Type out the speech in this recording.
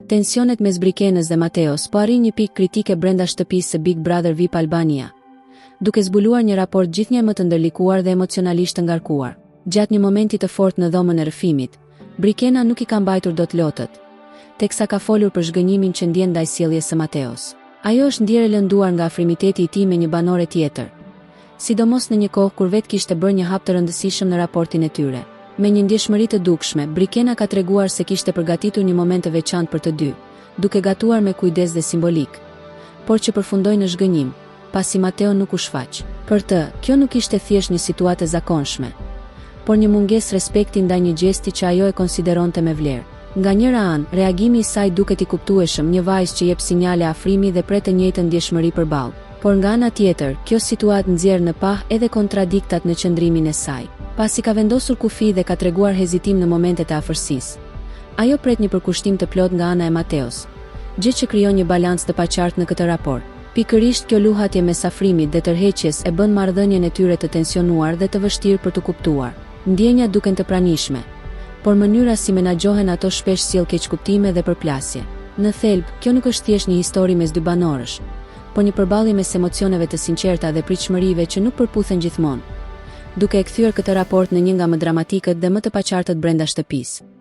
Tensionet mes Brikenës dhe Mateos po arrin një pikë kritike brenda shtëpisë së Big Brother VIP Albania, duke zbuluar një raport gjithnjë më të ndërlikuar dhe emocionalisht të ngarkuar. Gjatë një momenti të fortë në dhomën e rrëfimit, Brikena nuk i ka mbajtur dot lotët, teksa ka folur për zhgënjimin që ndjen ndaj sjelljes së Mateos. Ajo është ndjerë lënduar nga afrimiteti i tij me një banore tjetër, sidomos në një kohë kur vetë kishte bërë një hap të rëndësishëm në raportin e tyre. Me një ndjeshmëri të dukshme, Brikena ka treguar se kishte përgatitur një moment të veçantë për të dy, duke gatuar me kujdes dhe simbolik, por që përfundoi në zhgënjim, pasi Mateo nuk u shfaq. Për të, kjo nuk ishte thjesht një situatë e zakonshme, por një mungesë respekti ndaj një gjesti që ajo e konsideronte me vlerë. Nga njëra anë, reagimi i saj duket i kuptueshëm, një vajzë që jep sinjale afrimi dhe pret të njëjtën ndjeshmëri përballë. Por nga ana tjetër, kjo situatë nxjerr në pah edhe kontradiktat në qëndrimin e saj. Pasi ka vendosur kufi dhe ka treguar hezitim në momentet e afërsisë, ajo pret një përkushtim të plot nga ana e Mateos, gjë që krijon një balancë të paqartë në këtë raport. Pikërisht kjo luhatje mes afrimit dhe tërheqjes e bën marrëdhënien e tyre të tensionuar dhe të vështirë për të kuptuar. Ndjenjat duken të pranishme, por mënyra si menaxhohen ato shpesh sjell keqkuptime dhe përplasje. Në thelb, kjo nuk është thjesht një histori mes dy banorësh, por një përballje mes emocioneve të sinqerta dhe pritshmërive që nuk përputhen gjithmonë, duke e kthyer këtë raport në një nga më dramatikët dhe më të paqartët brenda shtëpisë.